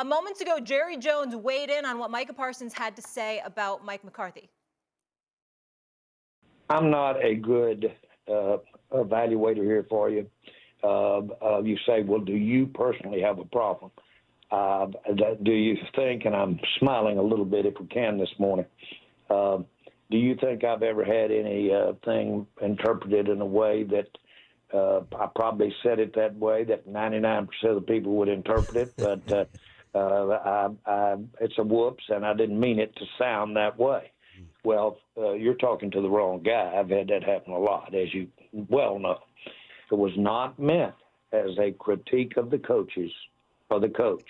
Moments ago, Jerry Jones weighed in on what Micah Parsons had to say about Mike McCarthy. I'm not a good evaluator here for you. You say, well, do you personally have a problem? Do you think, and I'm smiling a little bit if we can this morning, do you think I've ever had anything interpreted in a way that I probably said it that way, that 99% of the people would interpret it, but it's a whoops, and I didn't mean it to sound that way. Well, you're talking to the wrong guy. I've had that happen a lot, as you well know. It was not meant as a critique of the coaches or the coach.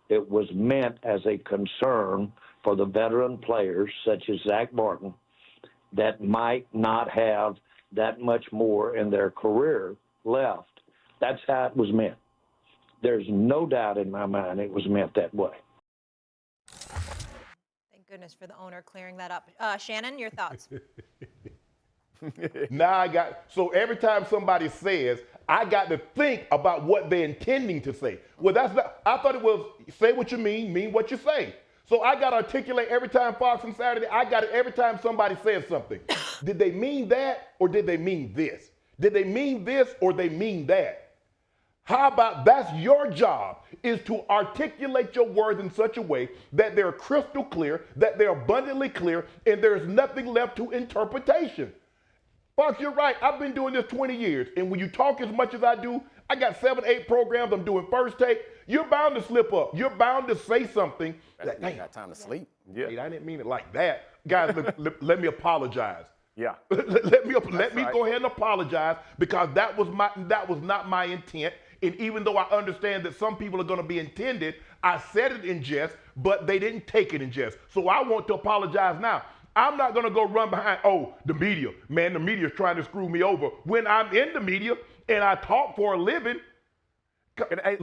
It was meant as a concern for the veteran players, such as Zach Martin, that might not have that much more in their career left. That's how it was meant. There's no doubt in my mind it was meant that way. Thank goodness for the owner clearing that up. Shannon, your thoughts? So every time somebody says, I got to think about what they're intending to say. Well, that's not, I thought it was say what you mean what you say. So I got to articulate every time Fox and Saturday, I got it every time somebody says something. Did they mean that or did they mean this? Did they mean this or they mean that? How about that's your job, is to articulate your words in such a way that they're crystal clear, that they're abundantly clear, and there's nothing left to interpretation. Fox, you're right. I've been doing this 20 years, and when you talk as much as I do, I got 7, 8 programs. I'm doing first take. You're bound to slip up. You're bound to say something. That ain't got time to sleep. Yeah. I didn't mean it like that. Guys, let me apologize. Yeah. let me go ahead and apologize, because that was not my intent. And even though I understand that some people are going to be intended, I said it in jest, but they didn't take it in jest. So I want to apologize now. I'm not going to go run behind, the media. Man, the media is trying to screw me over. When I'm in the media and I talk for a living, I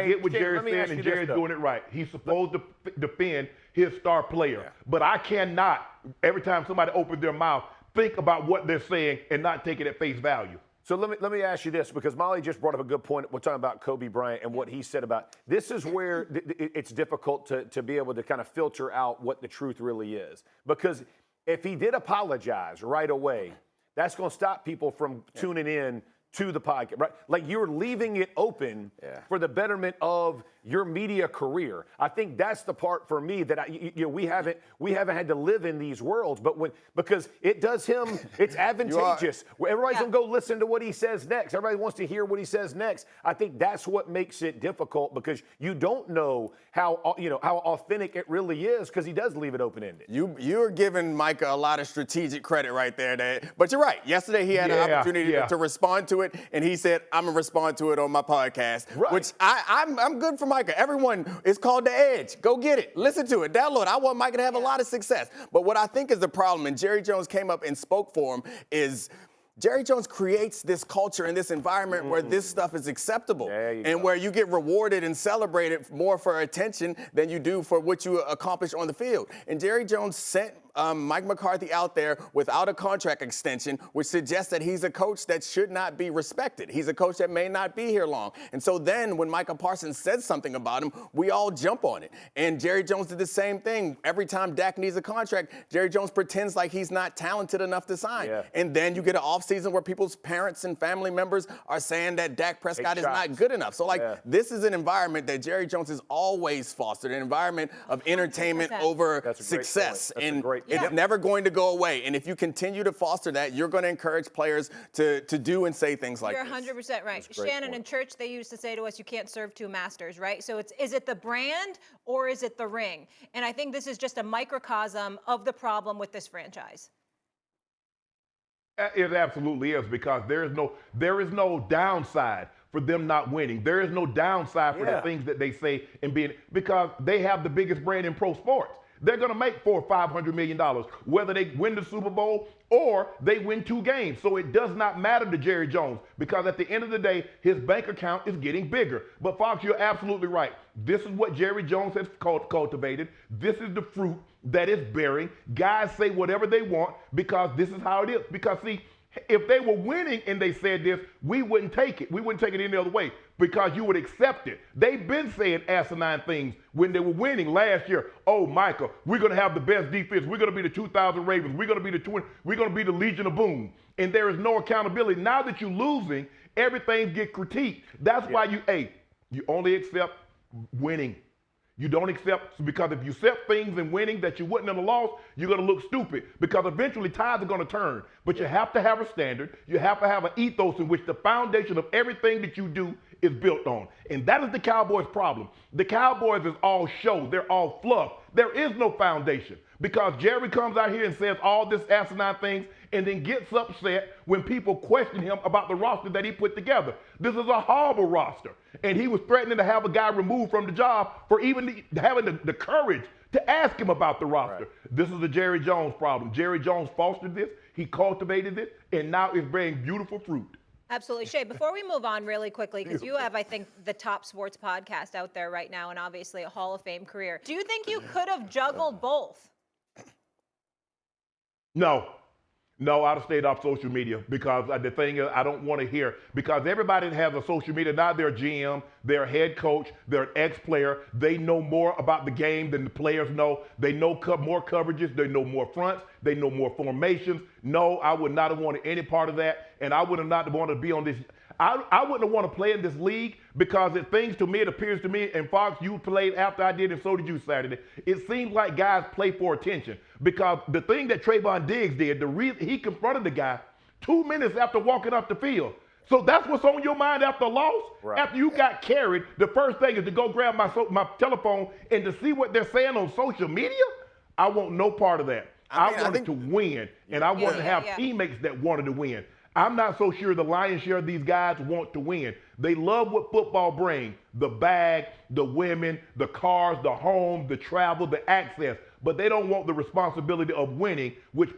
get what Jerry's saying, and Jerry's doing it right. He's supposed to defend his star player. Yeah. But I cannot, every time somebody opens their mouth, think about what they're saying and not take it at face value. So let me ask you this, because Molly just brought up a good point. We're talking about Kobe Bryant and what he said about this is where it's difficult to be able to kind of filter out what the truth really is. Because if he did apologize right away, that's going to stop people from tuning in to the podcast, right? Like, you're leaving it open for the betterment of your media career. I think that's the part for me that we haven't had to live in these worlds, but because it does him, it's advantageous. Everybody's gonna go listen to what he says next. Everybody wants to hear what he says next. I think that's what makes it difficult, because you don't know how authentic it really is, because he does leave it open-ended. You're giving Micah a lot of strategic credit right there, but you're right. Yesterday he had an opportunity to respond to it, and he said, I'm gonna respond to it on my podcast, which I'm good for Micah. Everyone, it's called The Edge. Go get it. Listen to it. Download it. I want Micah to have a lot of success. But what I think is the problem, and Jerry Jones came up and spoke for him, is Jerry Jones creates this culture and this environment where this stuff is acceptable, and where you get rewarded and celebrated more for attention than you do for what you accomplish on the field. And Jerry Jones sent Mike McCarthy out there without a contract extension, which suggests that he's a coach that should not be respected. He's a coach that may not be here long. And so then when Micah Parsons said something about him, we all jump on it. And Jerry Jones did the same thing. Every time Dak needs a contract, Jerry Jones pretends like he's not talented enough to sign. And then you get an offseason where people's parents and family members are saying that Dak Prescott is not good enough. So, this is an environment that Jerry Jones has always fostered, an environment of entertainment over success. It's never going to go away. And if you continue to foster that, you're going to encourage players to do and say things like this. You're 100% right. Shannon, in church, they used to say to us, you can't serve two masters, right? So is it the brand or is it the ring? And I think this is just a microcosm of the problem with this franchise. It absolutely is, because there is no downside for them not winning. There is no downside for the things that they say and being, because they have the biggest brand in pro sports. They're going to make $400 or $500 million, whether they win the Super Bowl or they win 2 games. So it does not matter to Jerry Jones, because at the end of the day, his bank account is getting bigger. But Fox, you're absolutely right. This is what Jerry Jones has cultivated. This is the fruit that is bearing. Guys say whatever they want because this is how it is. Because, see, If they were winning and they said this, we wouldn't take it. We wouldn't take it any other way because you would accept it. They've been saying asinine things when they were winning last year. Oh, Michael, we're going to have the best defense. We're going to be the 2000 Ravens. We're going to be we're going to be the Legion of Boom. And there is no accountability. Now that you're losing, everything gets critiqued. That's why you only accept winning. You don't accept, because if you accept things in winning that you wouldn't have lost, you're going to look stupid because eventually tides are going to turn. But you have to have a standard. You have to have an ethos in which the foundation of everything that you do is built on. And that is the Cowboys' problem. The Cowboys is all show. They're all fluff. There is no foundation because Jerry comes out here and says all this asinine things and then gets upset when people question him about the roster that he put together. This is a horrible roster. And he was threatening to have a guy removed from the job for even having the courage to ask him about the roster. Right. This is the Jerry Jones problem. Jerry Jones fostered this, he cultivated it, and now it's bearing beautiful fruit. Absolutely. Shay, before we move on really quickly, because you have, I think, the top sports podcast out there right now and obviously a Hall of Fame career. Do you think you could have juggled both? No. No, I'd have stayed off social media because the thing is, I don't want to hear, because everybody that has a social media, now they're a GM, they're a head coach, they're an ex-player. They know more about the game than the players know. They know more coverages. They know more fronts. They know more formations. No, I would not have wanted any part of that, and I would have not wanted to be on this. I wouldn't have wanted to play in this league because it appears to me, and Fox, you played after I did, and so did you Saturday. It seems like guys play for attention because the thing that Trayvon Diggs did, the reason he confronted the guy 2 minutes after walking off the field. So that's what's on your mind after a loss? Right. After you got carried, the first thing is to go grab my telephone and to see what they're saying on social media? I want no part of that. I wanted to win, and I wanted to have teammates that wanted to win. I'm not so sure the lion's share of these guys want to win. They love what football brings, the bag, the women, the cars, the home, the travel, the access. But they don't want the responsibility of winning, which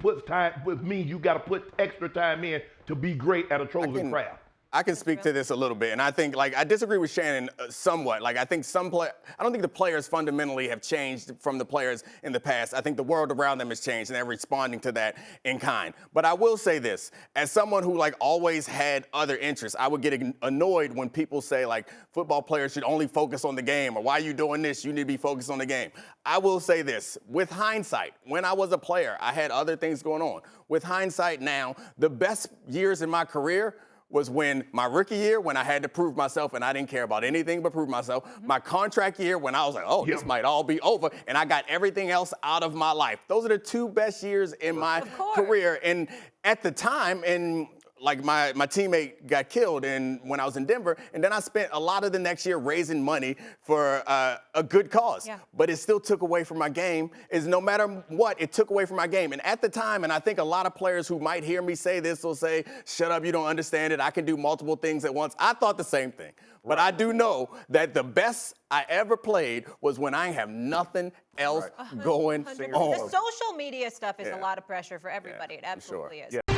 means you got to put extra time in to be great at a chosen craft. I can speak to this a little bit, and I think, I disagree with Shannon somewhat. I think I don't think the players fundamentally have changed from the players in the past. I think the world around them has changed, and they're responding to that in kind. But I will say this, as someone who, always had other interests, I would get annoyed when people say, football players should only focus on the game, or why are you doing this? You need to be focused on the game. I will say this, with hindsight, when I was a player, I had other things going on. With hindsight now, the best years in my career was when my rookie year, when I had to prove myself and I didn't care about anything but prove myself. My contract year, when I was like, this might all be over, and I got everything else out of my life. Those are the two best years in my career. And at the time, my teammate got killed when I was in Denver, and then I spent a lot of the next year raising money for a good cause. Yeah. But it still took away from my game. No matter what, it took away from my game. And at the time, and I think a lot of players who might hear me say this will say, shut up, you don't understand it. I can do multiple things at once. I thought the same thing. But I do know that the best I ever played was when I have nothing else going on. The social media stuff is a lot of pressure for everybody. It absolutely is. Yeah.